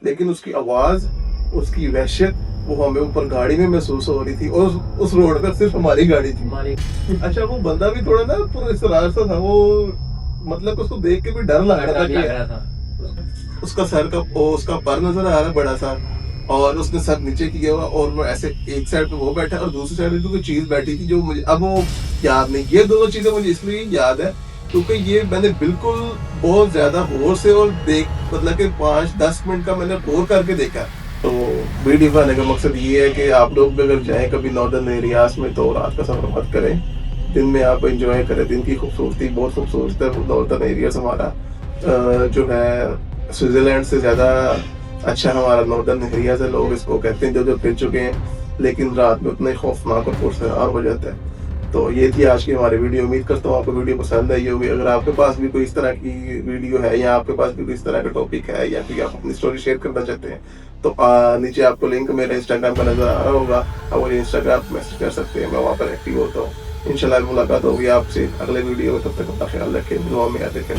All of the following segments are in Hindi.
लेकिन उसकी आवाज़, उसकी वहशत वो हमें ऊपर गाड़ी में महसूस हो रही थी और उस रोड पर सिर्फ हमारी गाड़ी थी। अच्छा वो बंदा भी थोड़ा ना पूरा इसरार सा था, वो मतलब उसको देख के भी डर लग रहा था कि उसका सर का उसका पर नजर आ रहा है बड़ा सा, और उसने सर नीचे किया हुआ, और वो ऐसे एक साइड पे वो बैठा और दूसरी साइड पे कोई चीज बैठी थी जो मुझे अब वो याद नहीं। ये दोनों चीजें मुझे इसलिए याद है क्योंकि ये मैंने बिल्कुल बहुत ज्यादा गौर से और देख मतलब कि 5-10 मिनट का मैंने गौर करके देखा। तो वीडियो बनाने का मकसद ये है कि आप लोग भी अगर जाएं कभी नॉर्दर्न एरियाज में तो रात का सफर मत करें, दिन में आप एंजॉय करें। दिन की खूबसूरती बहुत खूबसूरत है नॉर्दर्न एरियाज हमारा, जो है स्विट्जरलैंड से ज़्यादा अच्छा हमारा नॉर्दर्न एरियाज है। लोग इसको कहते हैं जो जो फिर चुके हैं, लेकिन रात में उतना ही खौफनाक और पुरसरार हो जाता है। तो ये थी आज की हमारी वीडियो। उम्मीद करता हूँ आपको वीडियो पसंद आई होगी। अगर आपके पास भी कोई इस तरह की वीडियो है या आपके पास भी कोई इस तरह का टॉपिक है या फिर आप अपनी स्टोरी शेयर करना चाहते हैं तो नीचे आपको लिंक मेरे इंस्टाग्राम का नजर आ रहा होगा, आप मुझे इंस्टाग्राम पर मैसेज कर सकते हैं, मैं वहाँ पर एक्टिव होता हूँ। इंशाल्लाह मुलाकात होगी आपसे अगले वीडियो में, तब तक अपना ख्याल रखें, दुआ में याद रखें।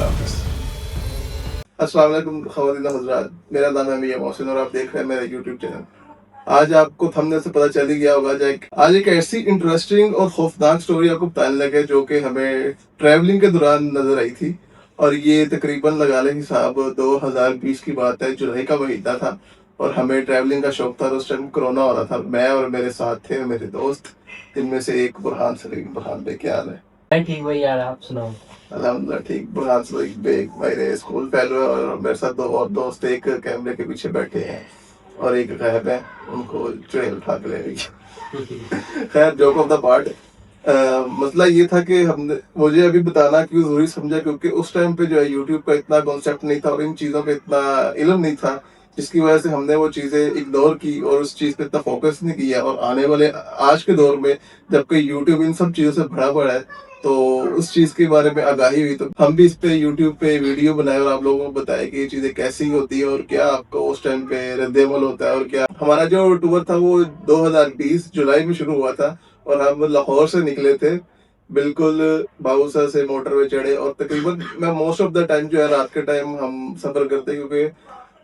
अस्सलाम वालेकुम ख़वातीन हज़रात, मेरा नाम है मियां मोहसिन और आप देख रहे हैं मेरा यूट्यूब चैनल। आज आपको थंबनेल से पता चल ही गया होगा आज एक ऐसी इंटरेस्टिंग और खौफनाक स्टोरी आपको बताने लगे जो कि हमें ट्रैवलिंग के दौरान नजर आई थी। और ये तकरीबन लगा लें हिसाब 2020 की बात है, जुलाई का महीना था और हमें ट्रैवलिंग का शौक था। उस टाइम कोरोना हो रहा था। मैं और मेरे साथ थे मेरे दोस्त, जिनमें से एक बुरहान सलीम। बुरहान भाई क्या हाल है? मैं ठीक भाई यार, आप सुनाओ। अल्हम्दुलिल्लाह ठीक। बुरहान सलीम बेग मेरे स्कूल फेलो है और मेरे साथ दो और दोस्त एक कैमरे के पीछे बैठे हैं और एक गायब है, उनको चुड़ैल उठा के ले गई। खैर जोक ऑफ द पार्ट, मसला ये था कि हमने मुझे अभी बताना क्यों जरूरी समझा क्योंकि उस टाइम पे जो है यूट्यूब का इतना कॉन्सेप्ट नहीं था और इन चीज़ों का इतना इल्म नहीं था, जिसकी वजह से हमने वो चीज़ें इग्नोर की और उस चीज़ पे इतना फोकस नहीं किया। और आने वाले आज के दौर में जबकि यूट्यूब इन सब चीज़ों से भरा पड़ा है तो उस चीज़ के बारे में आगाही हुई तो हम भी इस पे यूट्यूब पे वीडियो बनाए और आप लोगों को बताए कि ये चीज़ें कैसी होती है और क्या आपको उस टाइम पे रद्द-ए-अमल होता है। और क्या हमारा जो टूर था वो 2020 जुलाई में शुरू हुआ था और हम लाहौर से निकले थे, बिल्कुल बाबूसर से मोटरवे चढ़े और तकरीबन मैं मोस्ट ऑफ द टाइम जो है रात के टाइम हम सफ़र करते हैं क्योंकि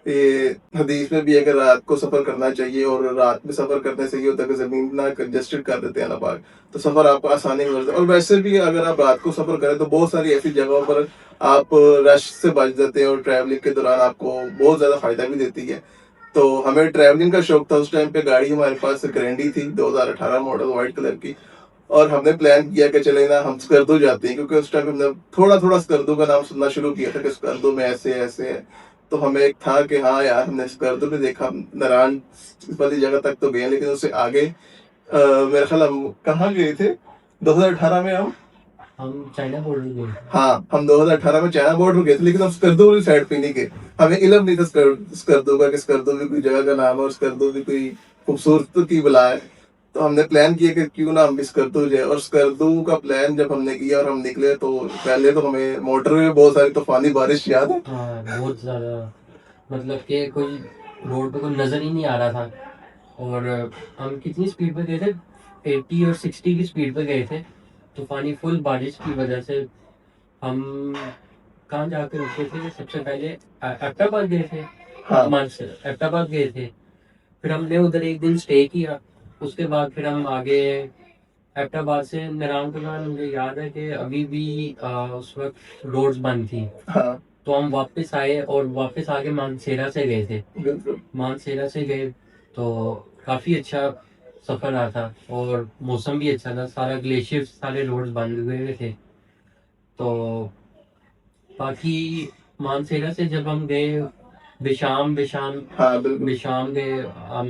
ये हदीस में भी है कि रात को सफ़र करना चाहिए और रात में सफ़र करने से ये होता है कि ज़मीन ना कंजस्टेड कर देते हैं अल्लाह पाक, तो सफ़र आपको आसानी में होता है। और वैसे भी अगर आप रात को सफ़र करें तो बहुत सारी ऐसी जगहों पर आप रश से बच जाते हैं और ट्रैवलिंग के दौरान आपको बहुत ज़्यादा फ़ायदा भी देती है। तो हमें ट्रैवलिंग का शौक था। उस टाइम पे गाड़ी हमारे पास ग्रैंडी थी 2018 मॉडल वाइट कलर की, और हमने प्लान किया कि चले ना हम स्कर्दू जाते हैं क्योंकि उस टाइम हमने थोड़ा थोड़ा स्कर्दू का नाम सुनना शुरू किया था कि स्कर्दू में ऐसे ऐसे है। तो हमें एक था कि हाँ यार हमने स्कर्दू में देखा, नारायण वाली जगह तक तो गए लेकिन उससे आगे मेरे ख्याल हम कहाँ गए थे 2018 में हम चाइना बॉर्डर गए। हाँ हम 2018 में चाइना बॉर्डर गए थे लेकिन हम स्कर्दू वाली साइड पे नहीं गए। हमें इल्म नहीं था स्कर्दू का कि स्कर्दू भी कोई जगह का नाम है और स्कर्दू भी कोई खूबसूरत की बला है। तो हमने प्लान किया कि क्यों ना हम भी स्कर्दू जाए, और स्कर्दू का प्लान जब हमने किया और हम निकले तो पहले तो हमें मोटरवे में बहुत सारी तूफानी बारिश याद है। हाँ बहुत ज़्यादा, मतलब कि कोई रोड पे कोई नज़र ही नहीं आ रहा था। और हम कितनी स्पीड पे गए थे, 80 और 60 की स्पीड पे गए थे। तूफानी फुल बारिश की वजह से हम कहाँ जाकर रुके थे सबसे पहले? एबटाबाद गए थे। हाँ एबटाबाद गए थे, फिर हमने उधर एक दिन स्टे किया। उसके बाद फिर हम आगे एबटाबाद से नारायण के बाद मुझे याद है कि अभी भी उस वक्त रोड्स बंद थी। हाँ तो हम वापस आए और वापस आके मानसेरा से गए थे। बिल्कुल। मानसेरा से गए तो काफ़ी अच्छा सफ़र रहा था और मौसम भी अच्छा था। सारा ग्लेशियर, सारे रोड्स बंद हुए हुए थे। तो बाकी मानसेरा से जब हम गए बिशाम बिशाम हाँ बिल्कुल। बिशाम गए,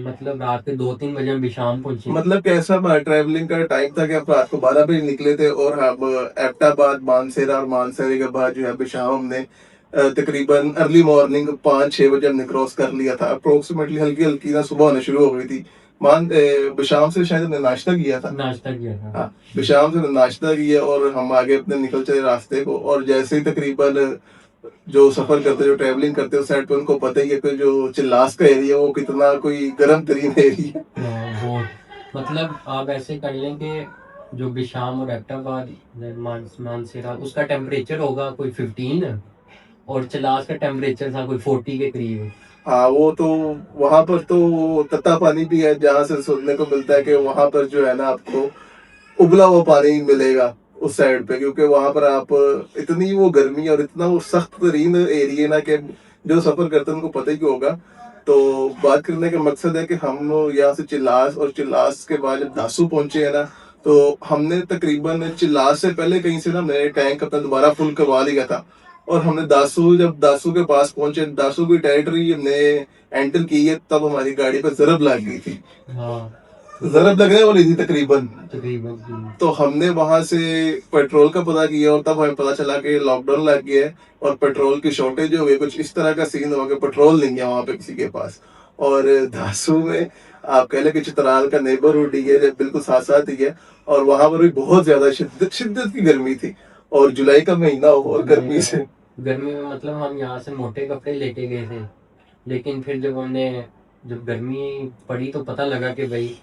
मतलब रात के 2-3 बजे हम बिशाम पहुंचे। मतलब कैसा ट्रैवलिंग का टाइम था कि हम रात को 12 बजे निकले थे और हम एबटाबाद मानसेरा और मानसेरे के बाद जो है बिशाम हमने तकरीबन अर्ली मॉर्निंग 5-6 बजे हमने क्रॉस कर लिया था। अप्रोक्सीमेटली हल्की हल्की ना सुबह होने शुरू हो गई थी। बिशाम से शायद हमने नाश्ता किया था। नाश्ता किया था। हाँ बिशाम से नाश्ता किया और हम आगे अपने निकल चले रास्ते को। और जैसे ही तकरीबन जो सफर करते जो ट्रैवलिंग करते उस साइड पे उनको पता ही है कि जो चिल्लास का एरिया वो कितना कोई गर्म तरीन एरिया है। बहुत, मतलब आप ऐसे कर लें कि जो बिशाम और एबटाबाद मानसेरा उसका टेम्परेचर होगा कोई 15 और चलास का टेम्परेचर था कोई 40 के करीब। हाँ वो तो वहां पर तो तत्ता पानी भी है, जहाँ से सुनने को मिलता है कि वहां पर जो है ना आपको उबला हुआ पानी मिलेगा उस साइड पे, क्योंकि वहां पर आप इतनी वो गर्मी और इतना वो सख्त तरीन एरिया ना कि जो सफर करते हैं उनको पता ही होगा। तो बात करने का मकसद है कि हम यहाँ से चिल्लास, और चिल्लास के बाद जब दासू पहुंचे हैं ना, तो हमने तकरीबन चिल्लास से पहले कहीं से ना हमने टैंक अपना दोबारा फुल करवा लिया था। और हमने दासू, जब दासू के पास पहुंचे, दासू की टेरिटरी हमने एंटर की है, तब हमारी गाड़ी पर जरब लग गई थी। हाँ जरब लगने वाली थी तकरीबन। तकरीबन। तो हमने वहां से पेट्रोल का पता किया, और तब हमें पता चला कि लॉकडाउन लग गया है और पेट्रोल की शॉर्टेज हो गई, कुछ इस तरह का सीन हो गया, पेट्रोल नहीं है वहां पे किसी के पास। और धासू में आप कह लें कि चित्राल का नेबरहुड ही है, जो बिल्कुल साथ साथ ही है, और वहां पर भी बहुत ज्यादा शिद्दत शिद्दत की गर्मी थी, और जुलाई का महीना हो और गर्मी से। गर्मी में मतलब हम यहाँ से मोटे कपड़े लेके गए थे, लेकिन फिर जब गर्मी पड़ी तो पता लगा कि भाई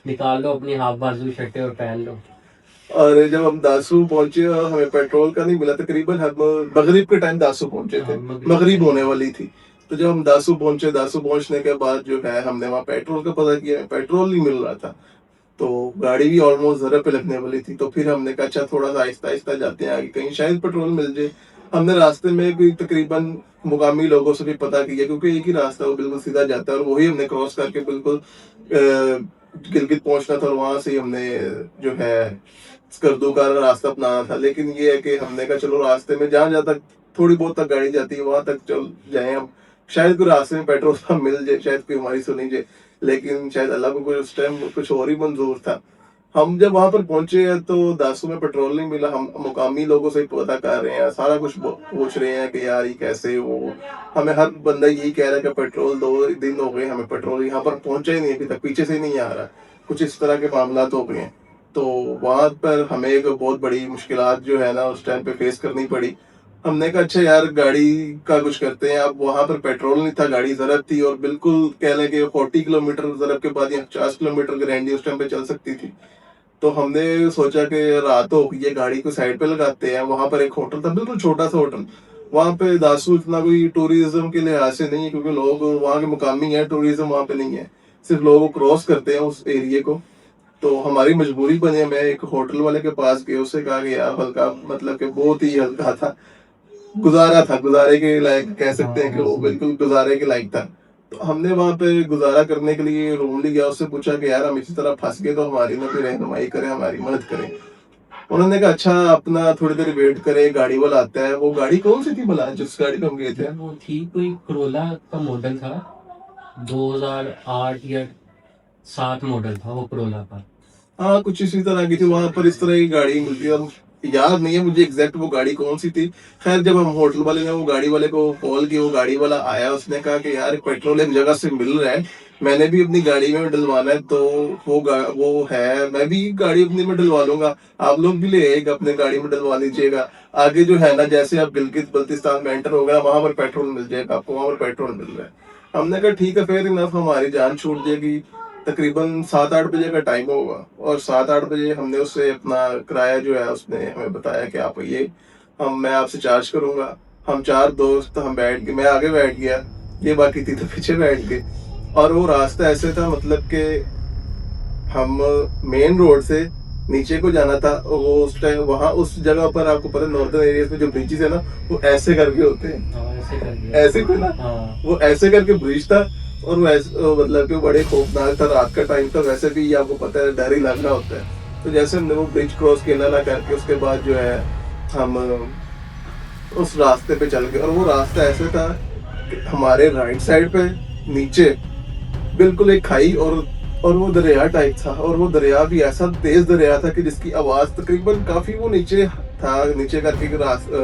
निकाल लो अपनी हाफ बाजू शर्टें और पहन लो। और जब हम दासू पहुंचे और हमें पेट्रोल का नहीं मिला, तकरीबन हम मगरिब के टाइम दासू पहुंचे थे, हाँ, मगरिब होने वाली थी। तो जब हम दासू पहुंचे, दासू पहुंचने के बाद जो है हमने वहाँ पेट्रोल का पता किया, पेट्रोल नहीं मिल रहा था। तो गाड़ी भी ऑलमोस्ट जरा पे लगने वाली थी, तो फिर हमने कहा अच्छा थोड़ा सा आहिस्ता आहिस्ता जाते हैं आगे, कहीं शायद पेट्रोल मिल जाए। हमने रास्ते में भी तकरीबन मुकामी लोगों से भी पता किया, क्योंकि एक ही रास्ता वो बिल्कुल सीधा जाता है, और वही हमने क्रॉस करके बिल्कुल गिलगित पहुंचना था, और वहां से ही हमने जो है स्कर्दू का रास्ता अपनाना था। लेकिन ये है कि हमने कहा चलो रास्ते में जहाँ जहाँ तक थोड़ी बहुत तक गाड़ी जाती है वहां तक चल जाए हम, शायद कोई रास्ते में पेट्रोल पंप मिल जाए, शायद कोई हमारी सुनी जाए। लेकिन शायद अल्लाह को कुछ उस टाइम कुछ और ही मंजूर था। हम जब वहां पर पहुंचे हैं तो दासू में पेट्रोल नहीं मिला। हम मुकामी लोगों से पता कर रहे हैं, सारा कुछ पूछ रहे हैं कि यार ये कैसे वो, हमें हर बंदा यही कह रहा है कि पेट्रोल 2 दिन हो गए, हमें पेट्रोल यहाँ पर पहुंचा ही नहीं, अभी तक पीछे से ही नहीं आ रहा। कुछ इस तरह के मामला हो गए हैं। तो वहां पर हमें एक बहुत बड़ी मुश्किलात जो है ना उस टाइम पे फेस करनी पड़ी। हमने कहा अच्छा यार गाड़ी का कुछ करते हैं। अब वहां पर पेट्रोल नहीं था, गाड़ी जरब थी, और बिल्कुल कह लें कि 40 किलोमीटर जरब के बाद या 50 किलोमीटर की रेंज उस टाइम पे चल सकती थी। तो हमने सोचा कि रात हो गई है, गाड़ी को साइड पे लगाते हैं। वहां पर एक होटल था, बिल्कुल छोटा सा होटल। वहां पे दासू इतना कोई टूरिज्म के लिहाज से नहीं है, क्योंकि लोग वहाँ के मुकामी है, टूरिज्म वहां पे नहीं है, सिर्फ लोग क्रॉस करते हैं उस एरिया को। तो हमारी मजबूरी बनी, मैं एक होटल वाले के पास गया, उससे कहा कि यार हल्का, मतलब कि बहुत ही हल्का था, गुजारा था, गुजारे के लायक कह सकते हैं कि वो बिल्कुल गुजारे के लायक था। तो हमने वहां पे गुजारा करने के लिए रूम लिया, उससे पूछा कि यार हम इसी तरह फंस गए, तो हमारी ना कोई रहनुमाई करे, हमारी मदद करे। उन्होंने कहा अच्छा अपना थोड़ी देर वेट करे, गाड़ी वाला आता है। वो गाड़ी कौन सी थी भला जिस गाड़ी पे हम गए थे? वो थी कोई करोला का मॉडल था, 2008 या 7 मॉडल था वो करोला का। हाँ कुछ इसी तरह की थी। वहां पर इस तरह की गाड़ी मिलती है, अब याद नहीं है मुझे एग्जैक्ट वो गाड़ी कौन सी थी। खैर जब हम होटल वाले ने वो गाड़ी वाले को कॉल की, वो गाड़ी वाला आया, उसने कहा कि यार पेट्रोल एक जगह से मिल रहा है, मैंने भी अपनी गाड़ी में डलवाना है, तो वो है, मैं भी गाड़ी अपनी में डलवा लूंगा, आप लोग भी ले आएगा अपने गाड़ी में डलवा लीजिएगा। आगे जो है ना, जैसे आप गिलगित बल्तिस्तान में एंटर हो गया, वहां पर पेट्रोल मिल जाएगा आपको, वहां पर पेट्रोल मिल रहा है। हमने कहा ठीक है, फेयर इनफ, हमारी जान छूट जाएगी। तकरीबन 7-8 बजे का टाइम होगा, और 7-8 बजे हमने उससे अपना किराया जो है उसने हमें बताया कि आप ये मैं आपसे चार्ज करूंगा। हम 4 दोस्त हम बैठ गए, मैं आगे बैठ गया, ये बाकी थी तो पीछे बैठ गए। और वो रास्ता ऐसे था, मतलब कि हम मेन रोड से नीचे को जाना था। वो उस टाइम वहाँ उस जगह पर आपको पता है नॉर्दर्न एरिया में जो ब्रिजेस है ना, वो ऐसे करके होते हैं, हाँ, ऐसे करके ऐसे थे ना, हाँ। वो ऐसे करके ब्रिज था। और वो मतलब कि बड़े खौफनाक था, रात का टाइम था, वैसे भी आपको पता है डर ही लग रहा होता है। तो जैसे हमने वो ब्रिज क्रॉस किया ना करके, उसके बाद जो है हम उस रास्ते पे चल गए। और वो रास्ता ऐसे था कि हमारे राइट साइड पे नीचे बिल्कुल एक खाई, और वो दरिया टाइप था। और वो दरिया भी ऐसा तेज दरिया था कि जिसकी आवाज तकरीबन काफी वो नीचे था, नीचे करके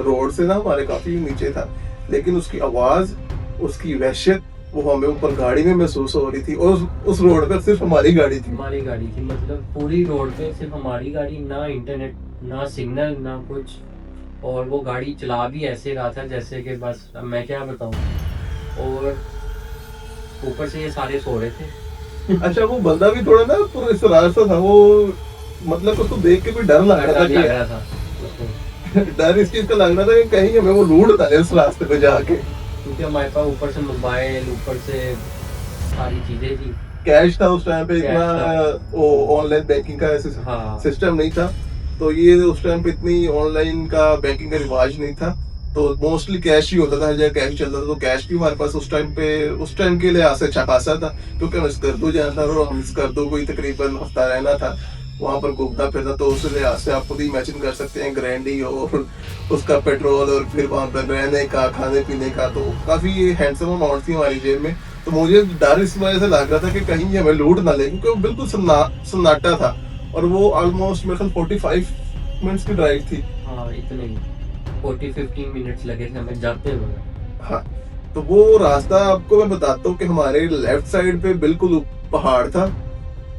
रोड से ना हमारे काफी नीचे था, लेकिन उसकी आवाज, उसकी वहशत वो हमें ऊपर गाड़ी में महसूस हो रही थी। और उस रोड पर सिर्फ हमारी गाड़ी थी, हमारी गाड़ी थी, मतलब पूरी रोड पे सिर्फ हमारी गाड़ी, ना इंटरनेट, ना सिग्नल, ना कुछ। और वो गाड़ी चला भी ऐसे रहा था जैसे कि बस अब मैं क्या बताऊं। और ऊपर से ये सारे सो रहे थे। अच्छा वो बंदा भी थोड़ा ना पूरा इसरार सा था, वो मतलब उसको देख के भी डर लग रहा था लग रहा था उसको। डर इस चीज का लग रहा था कि कहीं हमें वो लूट ना ले उस रास्ते पे जाके। क्योंकि हमारे पास ऊपर से मोबाइल, ऊपर से सारी चीज़ें थी। कैश था उस टाइम पे, कैश इतना था। वो ऑनलाइन बैंकिंग का ऐसे हाँ। सिस्टम नहीं था। तो ये उस टाइम पे इतनी ऑनलाइन का बैंकिंग का रिवाज नहीं था। तो मोस्टली कैश ही होता था, हर जगह कैश चलता था। तो कैश भी हमारे पास उस टाइम के लिए से अच्छा खासा था, क्योंकि हम स्कर्दू जाना था और हम स्कर्दू को ही तकरीबन हफ्ता रहना था, वहाँ पर घूमना फिरना। तो उस लिहाज से आप खुद ही इमेजिन कर सकते हैं, ग्रैंडी और उसका पेट्रोल और फिर वहाँ पर रहने का, खाने पीने का। तो काफ़ी हैंडसम अमाउंट थी हमारी जेब में। तो मुझे डर इस वजह से लग रहा था कि कहीं ये हमें लूट ना ले, क्योंकि वो बिल्कुल सन्नाटा था। और वो ऑलमोस्ट मेरे ख्याल 45 मिनट्स की ड्राइव थी। हाँ, इतने ही 40-15 मिनट्स लगे थे हमें जाते हुए। हाँ, तो वो रास्ता आपको मैं बताता हूँ कि हमारे लेफ्ट साइड पे बिल्कुल पहाड़ था,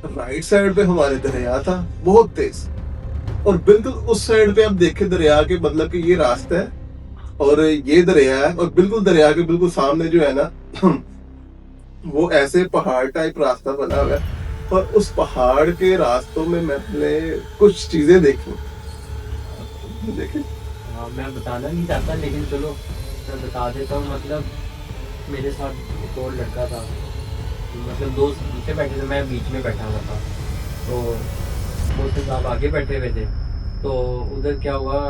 राइट साइड पे हमारे दरिया था बहुत तेज। और बिल्कुल उस साइड पे आप देखे दरिया के, मतलब कि ये रास्ता है और ये दरिया है, और बिल्कुल दरिया के बिल्कुल सामने जो है ना वो ऐसे पहाड़ टाइप रास्ता बना हुआ है। और उस पहाड़ के रास्तों में मैंने कुछ चीजें देखी। देखी हाँ, मैं बताना नहीं चाहता, लेकिन चलो मैं बता देता हूँ। मतलब मेरे साथ एक और लड़का था, मतलब दोस्त पीछे बैठे थे, मैं बीच में बैठा हुआ था। तो दोस्त साहब आगे बैठे हुए थे। तो उधर क्या हुआ,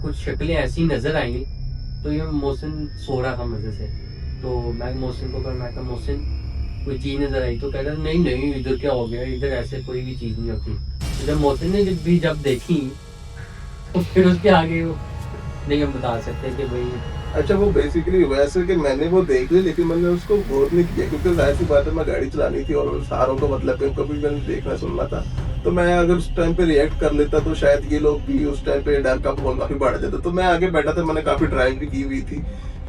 कुछ शक्लें ऐसी नज़र आई। तो ये मोहसिन सो रहा था मज़े से। तो मैं मोहसिन को कहा, मैं कहा मोहसिन कोई चीज़ नज़र आई? तो कह रहा नहीं नहीं, इधर क्या हो गया, इधर ऐसे कोई भी चीज़ नहीं होती। तो जब मोहसिन ने जब देखी, तो फिर उसके आगे वो नहीं हम बता सकते कि भाई। अच्छा, वो बेसिकली वैसे कि मैंने वो देख ली, लेकिन मैंने उसको गौर नहीं किया, क्योंकि जाहिर सी बात है मैं गाड़ी चलानी थी और सारों को मतलब कि कभी मैंने देखना सुनना था। तो मैं अगर उस टाइम पे रिएक्ट कर लेता तो शायद ये लोग भी उस टाइम पे डर का माहौल काफी बढ़ जाता। तो मैं आगे बैठा था, मैंने काफी ड्राइव भी की हुई थी।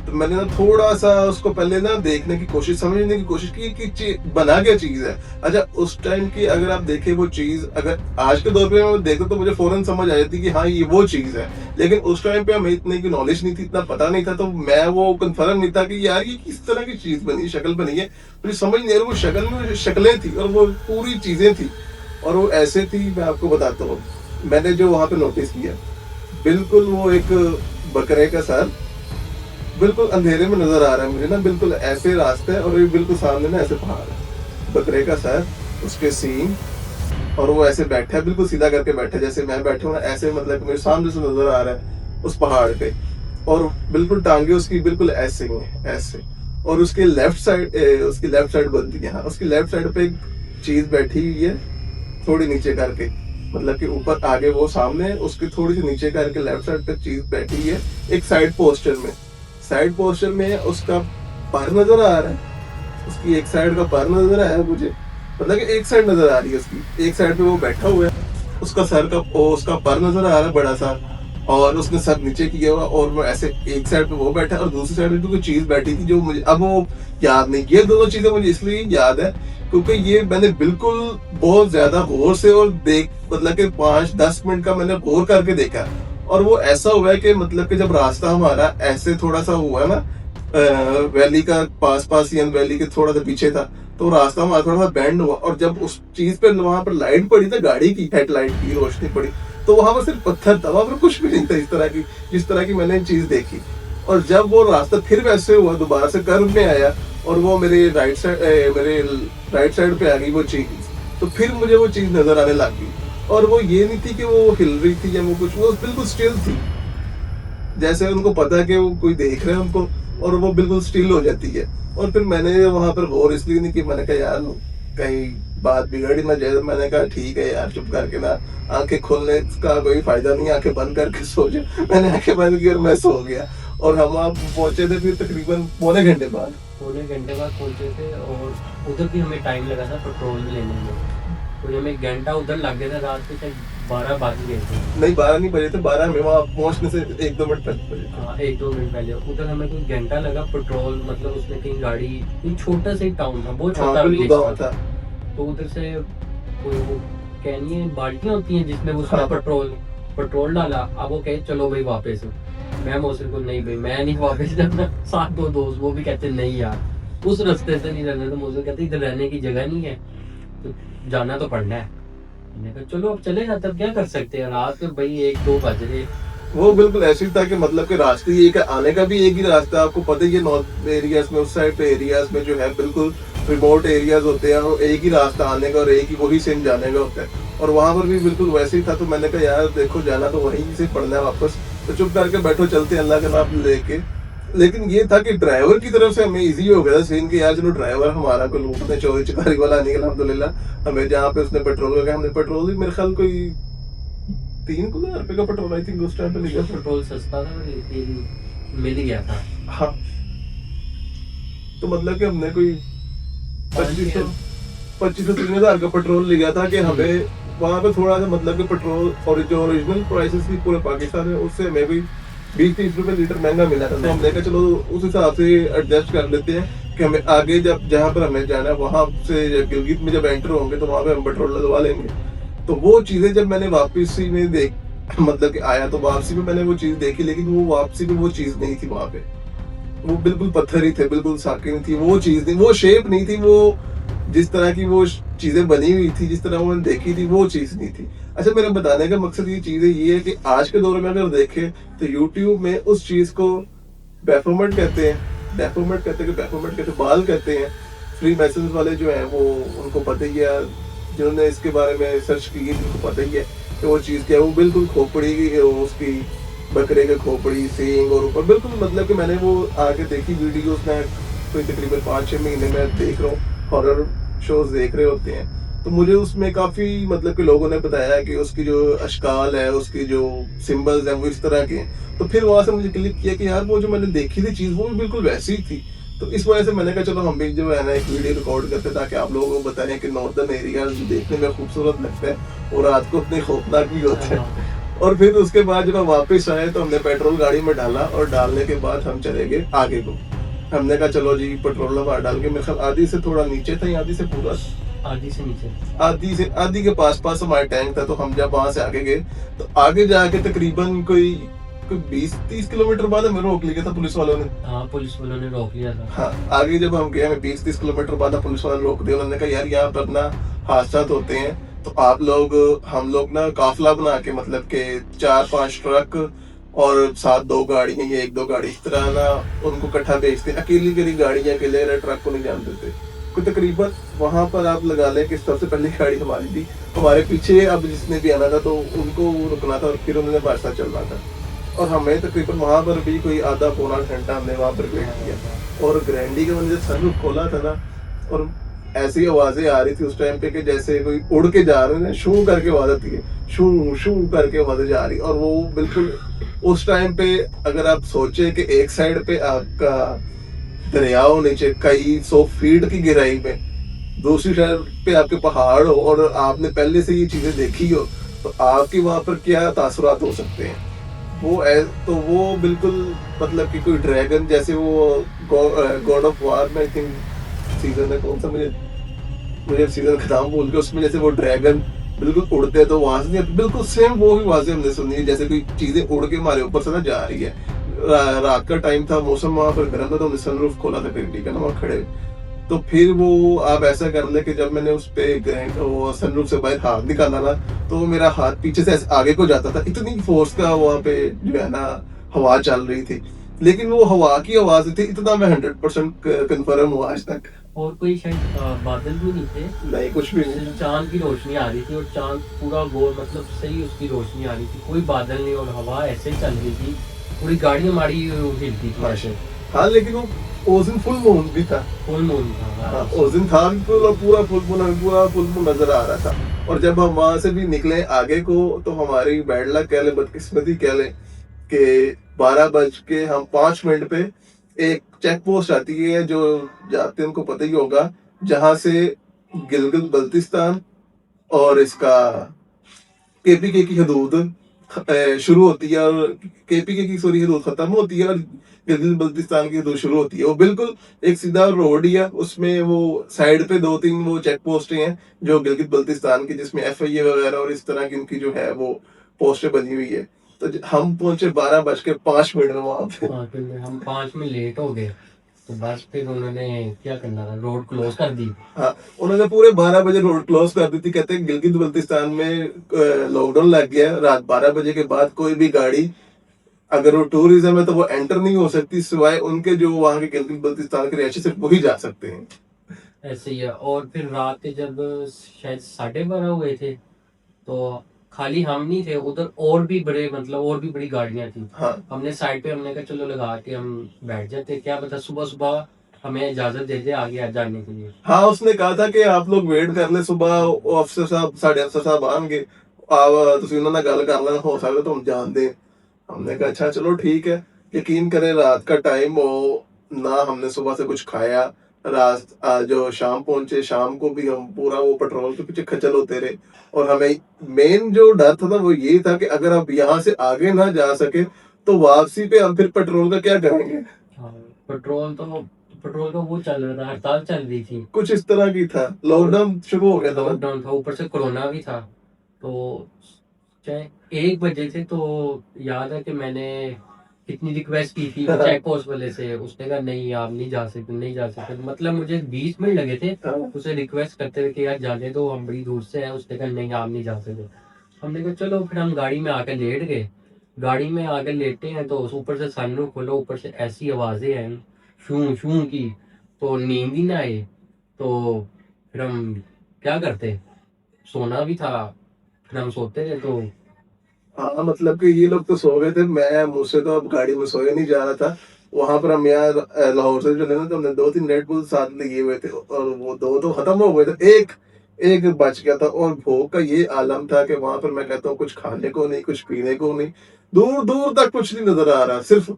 तो मैंने ना थोड़ा सा उसको पहले ना देखने की कोशिश, समझने की कोशिश की कि बना क्या चीज है। अच्छा, उस टाइम की अगर आप देखें वो चीज, अगर आज के दौर पे मैं देखूं तो मुझे फौरन समझ आ जाती कि हाँ ये वो चीज है। लेकिन उस टाइम पे हमें इतने की नॉलेज नहीं थी, इतना पता नहीं था। तो मैं वो कंफर्म नहीं था कि यार ये किस तरह की चीज बनी, शक्ल बनी है, मुझे समझ नहीं आ रही। वो शक्ल में शक्लें थी और वो पूरी चीजें थी, और वो ऐसे थी। मैं आपको बताता हूँ, मैंने जो वहां पे नोटिस किया, बिल्कुल वो एक बकरे का सर बिल्कुल अंधेरे में नजर आ रहा है मुझे ना। बिल्कुल ऐसे रास्ते है और ये बिल्कुल सामने ना ऐसे पहाड़ है, बकरे का सर, उसके सींग, और वो ऐसे बैठा है, बिल्कुल सीधा करके बैठा है जैसे मैं बैठा हूँ ना, ऐसे मतलब कि मेरे सामने से नजर आ रहा है उस पहाड़ पे। और बिल्कुल टांगे उसकी बिल्कुल ऐसे ही हैं, ऐसे। और उसकी लेफ्ट साइड बनती है, हाँ, उसकी लेफ्ट साइड पे एक चीज बैठी हुई है, थोड़ी नीचे करके, मतलब कि ऊपर आगे वो सामने है, उसके थोड़ी सी नीचे करके लेफ्ट साइड पे चीज बैठी हुई है, एक साइड पोस्टर में उसका पर नजर आ रहा है, उसकी एक साइड का पर नजर आया है मुझे, मतलब कि एक साइड नजर आ रही है उसकी, एक साइड पे वो बैठा हुआ है, उसका उसका पर नजर आ रहा है बड़ा सा, और उसने सर नीचे किया हुआ, और वो ऐसे एक साइड पे वो बैठा है और दूसरी साइड पे कोई चीज बैठी थी जो मुझे अब वो याद नहीं। ये दोनों चीजें मुझे इसलिए याद है क्योंकि ये मैंने बिल्कुल बहुत ज्यादा गौर से और देख, मतलब कि 5-10 मिनट का मैंने गौर करके देखा। और वो ऐसा हुआ है कि मतलब कि जब रास्ता हमारा ऐसे थोड़ा सा हुआ ना, वैली का पास या वैली के थोड़ा सा पीछे था, तो रास्ता हमारा थोड़ा सा बैंड हुआ, और जब उस चीज पे वहां पर लाइट पड़ी था, गाड़ी की हेडलाइट की रोशनी पड़ी, तो वहां पर सिर्फ पत्थर था, वहां पर कुछ भी नहीं था इस तरह की, जिस तरह की मैंने चीज देखी। और जब वो रास्ता फिर वैसे हुआ, दोबारा से कर्व में आया और वो मेरे राइट साइड पे आ गई वो चीज, तो फिर मुझे वो चीज नजर आने लग गई। और वो ये नहीं थी कि वो हिल रही थी या वो कुछ, वो बिल्कुल स्टिल थी, जैसे उनको पता है कि वो कोई देख रहे हैं उनको, और वो बिल्कुल स्टिल हो जाती है। और फिर मैंने वहां पर गौर इसलिए नहीं की, मैंने कहा यार कहीं बात बिगड़ ही ना जाए। तो मैंने कहा ठीक है यार, चुप करके ना, आंखें खोलने का कोई फायदा नहीं, आंखें बंद करके सो जा। मैंने आंखें बंद की और मैं सो गया। और हम आप पहुंचे थे फिर तकरीबन पौने घंटे बाद पहुंचे थे, और उधर भी हमें टाइम लगा था पेट्रोल लेने में। तो हमें 1 घंटा उधर लग गया था, रात के शायद 12 बज गए थे। नहीं, 12 नहीं बजे थे, 12 में वहाँ पहुंचने से 1-2 मिनट पहले बजे थे। हाँ, 1-2 मिनट पहले उधर हमें कोई घंटा लगा पेट्रोल, मतलब उसने कहीं गाड़ी, कोई छोटा सा टाउन था, बहुत छोटा हाँ, बिल्कुल विलेज गाँव था। तो उधर से वो कहनी है बाल्टियाँ होती हैं जिसमें उसने हाँ। पेट्रोल डाला। अब वो कहे चलो भाई वापस। मैं मोहसिन को नहीं भाई मैं नहीं वापस जाना। साथ 2 दोस्त वो भी कहते नहीं यार उस रास्ते से नहीं रहना। तो मोहसिन कहते इधर रहने की जगह नहीं है, तो जाना तो पड़ना है। मैंने कहा चलो अब चले जाते, अब क्या कर सकते हैं, रात में भाई 1-2 बज रहे। वो बिल्कुल ऐसे ही था कि मतलब कि रास्ते एक है, आने का भी एक ही रास्ता, आपको पता ही है नॉर्थ एरियाज में, उस साइड पे एरियाज में जो है बिल्कुल रिमोट एरियाज होते हैं और एक ही रास्ता आने का और एक ही वही सेम जाने का होता है। और वहां पर भी बिल्कुल वैसे ही था, तो मैंने कहा यार देखो जाना तो वहीं से पड़ना है वापस, तो चुप करके बैठो चलते हैं अल्लाह का नाम लेके। लेकिन ये था कि ड्राइवर की तरफ से हमें इजी हो गया था सीन कि यार चलो ड्राइवर हमारा को लूटने चोरी चकारी वाला नहीं, अल्हम्दुलिल्लाह हमें जहाँ पे उसने पेट्रोल लगा, हमने पेट्रोल भी मेरे ख्याल कोई 3,000 रुपए का पेट्रोल आई थिंक उस टाइम पे लिया था। पेट्रोल सस्ता था, लेकिन मिल गया था। हाँ, तो मतलब कि हमने कोई पच्चीस सौ 3,000 का पेट्रोल लिया था कि हमें वहाँ पे थोड़ा सा मतलब कि पेट्रोल और जो ओरिजिनल प्राइसेस थी पूरे पाकिस्तान में उससे हमें भी 20-30 रुपए लीटर महंगा मिला था। तो हमने कहा चलो उस हिसाब से एडजस्ट कर लेते हैं कि हमें आगे जब जहाँ पर हमें जाना है वहाँ से गिलगित में जब एंटर होंगे तो वहाँ पे हम पेट्रोल लगवा लेंगे। तो वो चीजें जब मैंने वापसी में देख मतलब कि आया तो वापसी में मैंने वो चीज देखी, लेकिन वो वापसी में वो चीज नहीं थी वहां पे। वो बिल्कुल पत्थर ही थे, बिल्कुल साकिन थी, वो चीज नहीं, वो शेप नहीं थी, वो जिस तरह की वो चीजें बनी हुई थी, जिस तरह वो मैंने देखी थी, वो चीज नहीं थी। अच्छा, मेरा बताने का मकसद ये चीज है ये है कि आज के दौर में अगर देखें तो यूट्यूब में उस चीज को बेफोमेंट कहते हैं, बेफोमेंट कहते हैं, बाल कहते हैं। फ्री मैसेज वाले जो हैं वो उनको पता ही है, जिन्होंने इसके बारे में सर्च की है उनको पता ही है कि वो चीज़ क्या है। वो बिल्कुल खोपड़ी की उसकी बकरे के खोपड़ी सींग और ऊपर बिल्कुल मतलब कि मैंने वो आके देखी वीडियोस में, कोई तकरीबन 5-6 महीने में देख रहा हूँ हॉरर शोज देख रहे होते हैं, तो मुझे उसमें काफ़ी मतलब कि लोगों ने बताया कि उसकी जो अशकाल है, उसकी जो सिंबल्स हैं वो इस तरह के हैं। तो फिर वहाँ से मुझे क्लिक किया कि यार वो जो मैंने देखी थी चीज़ वो भी बिल्कुल वैसी ही थी। तो इस वजह से मैंने कहा चलो हम भी जो है ना एक वीडियो रिकॉर्ड करते हैं ताकि आप लोगों को बताएं कि नॉर्दर्न एरिया देखने में खूबसूरत लगता है और रात को इतने खौफनाक भी होते हैं। और फिर उसके बाद जब हम वापस आए तो हमने पेट्रोल गाड़ी में डाला और डालने के बाद हम चले गए आगे को। हमने कहा चलो जी पेट्रोल वहाँ डाल के, मेरे ख्याल आधी से थोड़ा नीचे था या आधी से पूरा, आधी से नीचे, आधी के पास पास हमारा टैंक था। तो हम जब वहां से आगे गए तो आगे जाके तकरीबन कोई 20-30 किलोमीटर बाद हमें रोक लिया था पुलिस वालों ने। हाँ पुलिस वालों ने रोक लिया था। हाँ, आगे जब हम गए हमें 20-30 किलोमीटर बाद पुलिस वाले रोक दिया। उन्होंने कहा यार यहाँ पर ना हादसा होते हैं, तो आप लोग हम लोग ना काफिला बना के मतलब के 4-5 ट्रक और साथ 2 गाड़ियां या 1-2 गाड़ी इस तरह ना उनको इकट्ठा भेजते हैं। अकेली अकेली गाड़ियां अकेले ट्रक को नहीं जान देते। कोई तकरीबन वहां पर आप लगा लें कि सबसे पहली गाड़ी हमारी थी, हमारे पीछे अब जिसने भी आना था तो उनको रुकना था और फिर उन्होंने हमारे साथ चलना था। और हमें तकरीबन वहां पर भी कोई आधा पौना घंटा हमने वहां पर वेट किया। और ग्रैंडी के मैंने जब सनरूफ खोला था ना, और ऐसी आवाजें आ रही थी उस टाइम पे कि जैसे कोई उड़ के जा रहे हैं, शू करके आवाज आती है, शू शू करके आवाजें जा रही। और वो बिल्कुल उस टाइम पे अगर आप सोचे कि एक साइड पे आपका दरिया हो नीचे कई 100 फीट की गहराई में, दूसरी साइड पे आपके पहाड़ हो और आपने पहले से ये चीजें देखी हो, तो आपकी वहां पर क्या तासुरात हो सकते हैं। तो वो बिल्कुल मतलब कि कोई ड्रैगन जैसे वो गॉड ऑफ वार में आई थिंक सीजन है कौन सा, मुझे सीजन का नाम भूल गया, उसमें जैसे वो ड्रैगन बिल्कुल उड़ते हैं तो वहां से बिल्कुल सेम वो ही आवाजें हमने सुनी है, जैसे कोई चीजें उड़ के हमारे ऊपर से ना जा रही है। रात का टाइम था, मौसम वहां पर गर्म था, तो हमने सनरूफ खोला था खिड़की का ना वहाँ खड़े। तो फिर वो आप ऐसा कर ले कि जब मैंने उस पे वो सनरूफ से बाहर हाथ निकाला ना, तो मेरा हाथ पीछे से आगे को जाता था, इतनी फोर्स का वहाँ पे जो है ना हवा चल रही थी। लेकिन वो हवा की आवाज थी, इतना मैं 100% कंफर्म हुआ आज तक। और कोई शायद बादल भी नहीं थे, नहीं कुछ भी नहीं। सिर्फ चांद की रोशनी आ रही थी और चांद पूरा गोल मतलब सही उसकी रोशनी आ रही थी, कोई बादल नहीं और हवा ऐसे चल रही थी, पूरी गाड़ी हमारी हिलती थी ऐसे। हाँ, लेकिन वो उस दिन फुल मून भी था। फुल मून था। हाँ, उस दिन था पूरा फुल मून नजर आ रहा था। और जब हम वहां से भी निकले आगे को तो हमारी बैड लक कह ले, बदकिस्मती कह ले कि 12:05 पे एक चेक पोस्ट आती है, जो जाते हैं उनको पता ही होगा, जहां से गिलगित बल्तिस्तान और इसका केपीके की हदूद शुरू होती है और केपीके की सॉरी हदूद खत्म होती है और गिलगित बल्तिस्तान की हदूद शुरू होती है। वो बिल्कुल एक सीधा रोड ही है, उसमें वो साइड पे 2-3 वो चेक पोस्टें हैं जो गिलगित बल्तिस्तान की, जिसमें एफआईए वगैरह और इस तरह की उनकी जो है वो पोस्टें बनी हुई है। तो हम पहुंचे 12:05 में वहां पे। हम 5 में लेट हो गए, तो बस फिर उन्होंने क्या करना था, रोड क्लोज कर दी। हाँ, उन्होंने पूरे 12 बजे रोड क्लोज कर दी थी। कहते हैं गिलगित बल्तिस्तान में लॉकडाउन लग गया, रात 12 बजे के बाद कोई भी गाड़ी अगर वो टूरिज्म है तो वो एंटर नहीं हो सकती, सिवाय उनके जो वहाँ के गिलगित बल्तिस्तान के रिहायशी सिर्फ वही जा सकते हैं। ऐसे ही है। और फिर रात के जब शायद 12:30 हुए थे, तो खाली हम नहीं थे उधर, और भी बड़े मतलब और भी बड़ी गाड़ियां थी। हाँ हमने साइड पे, हमने कहा चलो लगा के हम बैठ जाते, क्या पता सुबह सुबह हमें इजाजत दे दे आगे आ जाने के लिए। हाँ, उसने कहा था कि आप लोग वेट कर ले, सुबह वो अफसर साहब, साढ़े अफसर साहब आएंगे, ਤੁਸੀਂ ਉਹਨਾਂ ਨਾਲ ਗੱਲ कर लेना, हो सकता तो हम जान दें। हमने कहा अच्छा चलो ठीक है। यकीन करें, रात का टाइम हो, ना हमने सुबह से कुछ खाया। रात जो शाम पहुंचे, शाम को भी हम पूरा वो पेट्रोल के पीछे खचल होते रहे। और हमें मेन जो डर था ना वो ये था कि अगर आप यहाँ से आगे ना जा सके तो वापसी पे हम फिर पेट्रोल का क्या करेंगे। हाँ, पेट्रोल का वो चल रहा था, हड़ताल चल रही थी। कुछ इस तरह की था, लॉकडाउन शुरू हो गया था ना। लॉकडाउन था, ऊपर से कोरोना भी था। तो चाहे 1 बजे थे, तो याद है कि मैंने कितनी रिक्वेस्ट की थी चेक पोस्ट वाले से, उसने कहा नहीं आप नहीं जा सकते, नहीं जा सकते। मतलब मुझे 20 मिनट लगे थे हाँ। उसे रिक्वेस्ट करते हुए कि यार जाने दो, हम बड़ी दूर से हैं। उसने कहा नहीं आप नहीं जा सकते। हमने कहा चलो, फिर हम गाड़ी में आकर लेट गए। गाड़ी में आकर लेटे हैं तो ऊपर से सनरूफ खोलो, ऊपर से ऐसी आवाजें हैं शू शू की, तो नींद ही ना आए। तो फिर हम क्या करते, सोना भी था, फिर हम सोते थे। तो हाँ, मतलब कि ये लोग तो सो गए थे, मैं मुझसे तो अब गाड़ी में सोया नहीं जा रहा था। वहां पर हम यहाँ लाहौर से चले ना, तो हमने 2-3 रेड बुल साथ लिए हुए थे, और वो दो तो खत्म हो गए थे, एक एक बच गया था। और भूख का ये आलम था कि वहां पर मैं कहता हूँ कुछ खाने को नहीं, कुछ पीने को नहीं, दूर दूर तक कुछ नहीं नजर आ रहा, सिर्फ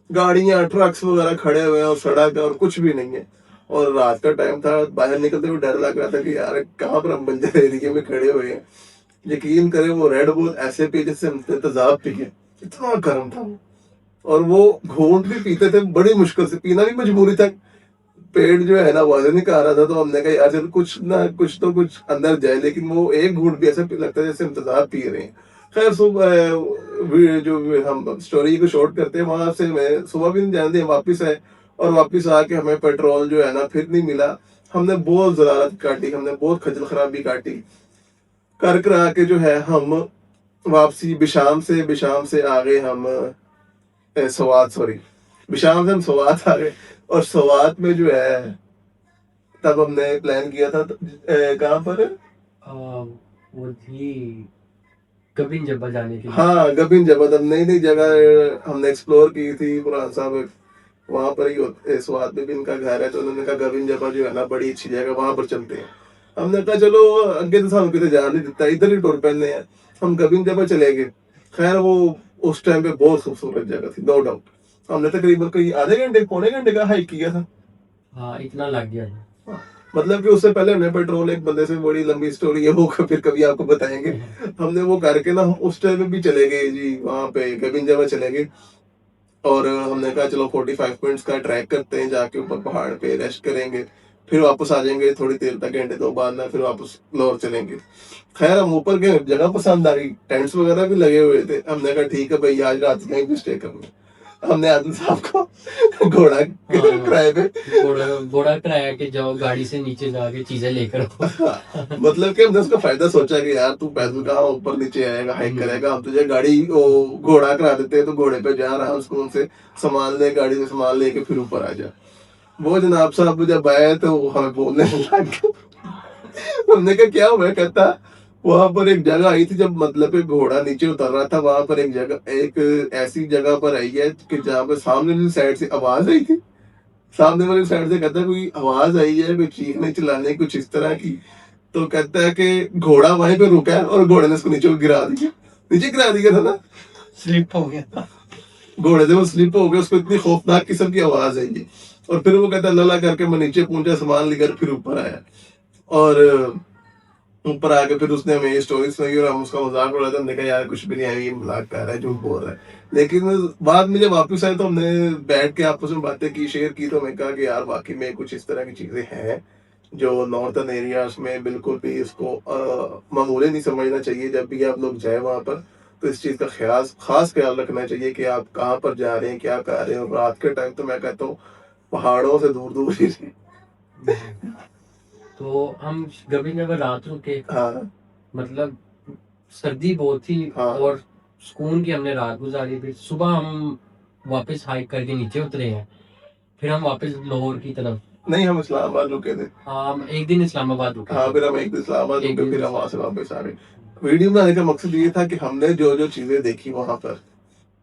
गाड़ियां ट्रक्स वगैरह खड़े हुए हैं और सड़क है और कुछ भी नहीं है। और रात का टाइम था, बाहर निकलते हुए डर लग रहा था कि यार कहाँ पर हम बंजर एरिया में खड़े हुए हैं। यकीन करें, वो रेड बुल ऐसे पी जैसे हमने तेजाब पी है, इतना गर्म था वो। और वो घूंट भी पीते थे, बड़ी मुश्किल से, पीना भी मजबूरी था। पेट जो है ना वजन नहीं कर रहा था, तो हमने कहा यार चल कुछ ना कुछ तो कुछ अंदर जाए, लेकिन वो एक घूंट भी ऐसा लगता है जैसे हम तेजाब पी रहे हैं। खैर सुबह जो हम स्टोरी को शॉर्ट करते हैं, वहां से मैं सुबह भी नहीं जाने दिया, वापिस आए। और वापिस आके हमें पेट्रोल जो है ना फिर नहीं मिला। हमने बहुत जरारत काटी, हमने बहुत खजल खराबी काटी कर करा के जो है हम वापसी बिशाम से आ गए हम सवात, सॉरी, बिशाम से हम सवात आ गए। और सवात में जो है तब हमने प्लान किया था कहाँ पर। वो थी कबिन जब्बा जाने के लिए। हाँ, गबिन जबत, हम नई नई जगह हमने एक्सप्लोर की थी। कुरान साहब वहां पर ही स्वाद में भी इनका घर है, तो उन्होंने कहा गबिन जबा जो है ना बड़ी अच्छी जगह, वहां पर चलते हैं। हमने कहा चलो, अगे तो सानू किते जान नहीं दिता, इधर ही टुर पैने हैं। हम गबिन जबा चले गए। खैर वो उस टाइम पे बहुत खूबसूरत जगह थी, नो डाउट। हमने तकरीबन कोई आधे घंटे पौने घंटे का हाइक किया था। हाँ, इतना लग गया था। हाँ, मतलब कि उससे पहले हमने पेट्रोल, एक बंदे से, बड़ी लंबी स्टोरी है वो, फिर कभी आपको बताएंगे। हमने वो करके ना उस टाइम पे भी चले गए जी, वहां पे गबिन जबा चले गए। और हमने कहा चलो 45 मिनट्स का ट्रैक करते हैं, जाके ऊपर पहाड़ पे रेस्ट करेंगे, फिर वापस आ जाएंगे थोड़ी देर तक, घंटे दो बाद ना, फिर वापस लाहौर चलेंगे। खैर हम ऊपर गए, जगह पसंद आ गई, टेंट्स वगैरह भी लगे हुए थे। हमने कहा ठीक है भाई, आज रात कहीं भी स्टे करना। हमने आदिल साहब को घोड़ा हाँ, किराए पे, घोड़ा कराया कि जाओ गाड़ी से नीचे जाके चीजें लेकर आओ। मतलब कि हमने उसका फायदा सोचा कि यार तू पैदल कहाँ ऊपर नीचे आएगा, हाइक करेगा, हम तुझे गाड़ी वो घोड़ा करा देते हैं, तो घोड़े पे जा आराम सुकून से सामान ले, गाड़ी में सामान लेके फिर ऊपर आ जा। वो जनाब साहब जब आए तो वो हमें बोलने लग गए। हमने कहा क्या हुआ, कहता वहां पर एक जगह आई थी, जब मतलब कि घोड़ा नीचे उतर रहा था, वहां पर एक जगह, एक ऐसी जगह पर आई है कि जहाँ पर सामने वाली साइड से आवाज आई थी। सामने वाली साइड से कहता है कोई आवाज आई है, कोई चीखने चिल्लाने कुछ इस तरह की। तो कहता है कि घोड़ा वहीं पे रुका है और घोड़े ने उसको नीचे गिरा दिया। नीचे गिरा दिया था ना, स्लिप हो गया। घोड़े से वो स्लिप हो गया, उसको इतनी खौफनाक किस्म की आवाज आई है। और फिर वो कहता है लला करके मैं नीचे पहुंचा, सामान लेकर फिर ऊपर आया। और ऊपर आके फिर उसने हमें ये स्टोरी सुनाई और हम उसका मजाक उड़ाया था। हमने कहा यार कुछ भी नहीं है, ये मजाक कर रहा है, झूठ बोल रहा है। लेकिन बाद में जब वापस आए तो हमने बैठ के आपस में बातें की, शेयर की, तो हमें कहा कि यार वाकई में कुछ इस तरह की चीजें हैं जो नॉर्थन एरियाज में बिल्कुल भी इसको मामूली नहीं समझना चाहिए। जब भी आप लोग जाए वहां पर, तो इस चीज का खास ख्याल रखना चाहिए कि आप कहाँ पर जा रहे हैं, क्या कर रहे हैं। और रात के टाइम तो मैं कहता हूँ पहाड़ों से दूर दूर ही रहें। तो हम कभी जब रात रुके, हाँ मतलब सर्दी बहुत थी। हाँ और सुकून की हमने रात गुजारी। फिर सुबह हम वापस हाइक करके नीचे उतरे हैं, फिर हम वापस लाहौर की तरफ। नहीं, हम इस्लामाबाद रुके थे। हाँ, हम एक दिन इस्लामाबाद रुके हाँ, थे। फिर हम एक दिन इस्लामाबाद एक रुके, दिन फिर हम वहां से वापस आ गए। वीडियो बनाने का मकसद ये था कि हमने जो जो चीजें देखी वहां पर,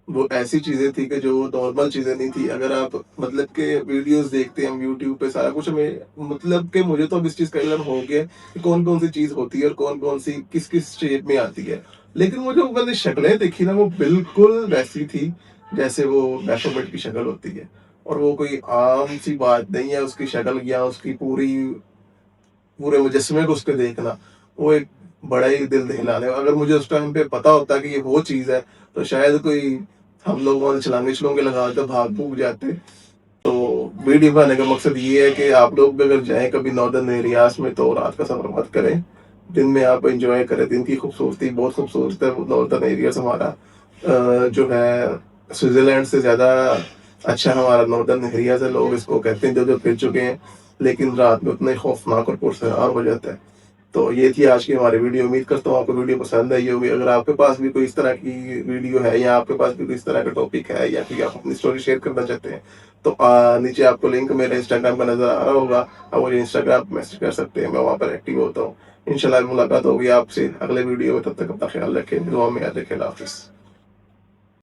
वो ऐसी चीजें थी कि जो नॉर्मल चीजें नहीं थी। अगर आप मतलब के वीडियोस देखते हैं हम यूट्यूब पे, सारा कुछ हमें मतलब कि मुझे तो अब इस चीज का इल्म हो गया कि कौन कौन सी चीज होती है और कौन कौन सी किस किस शेप में आती है। लेकिन वो जो मैंने शक्लें देखी ना, वो बिल्कुल वैसी थी जैसे वो बैफोमेट की शक्ल होती है। और वो कोई आम सी बात नहीं है उसकी शक्ल या उसकी पूरे मुजस्मे को उसके देखना। वो एक बड़ा ही दिल दहलाने, अगर मुझे उस टाइम पे पता होता कि ये वो चीज़ है तो शायद कोई हम लोग वहाँ छलांगे छलोंगे लगा के भाग भूग जाते। तो वीडियो बनाने का मकसद ये है कि आप लोग भी अगर जाएं कभी नॉर्दर्न एरियाज में तो रात का सफर मत करें, दिन में आप एंजॉय करें। दिन की खूबसूरती बहुत खूबसूरत है। नॉर्दर्न एरियाज हमारा जो है स्विट्जरलैंड से ज़्यादा अच्छा हमारा नॉर्दर्न एरियाज है। लोग इसको कहते हैं जो जो फिर चुके हैं, लेकिन रात में उतना ही खौफनाक और पुरसरार हो जाता है। तो ये थी आज की हमारी वीडियो। उम्मीद करता हूँ आपको वीडियो पसंद आई होगी। अगर आपके पास भी कोई इस तरह की वीडियो है या आपके पास भी कोई इस तरह का टॉपिक है या फिर आप अपनी स्टोरी शेयर करना चाहते हैं तो नीचे आपको लिंक मेरे इंस्टाग्राम का नजर आ रहा होगा। आप मुझे इंस्टाग्राम पर मैसेज कर सकते हैं, मैं वहाँ पर एक्टिव होता हूँ। इंशाल्लाह मुलाकात होगी आपसे अगले वीडियो में। तब तक अपना ख्याल रखें, दुआ में याद रखें। अल्लाह हाफिज़।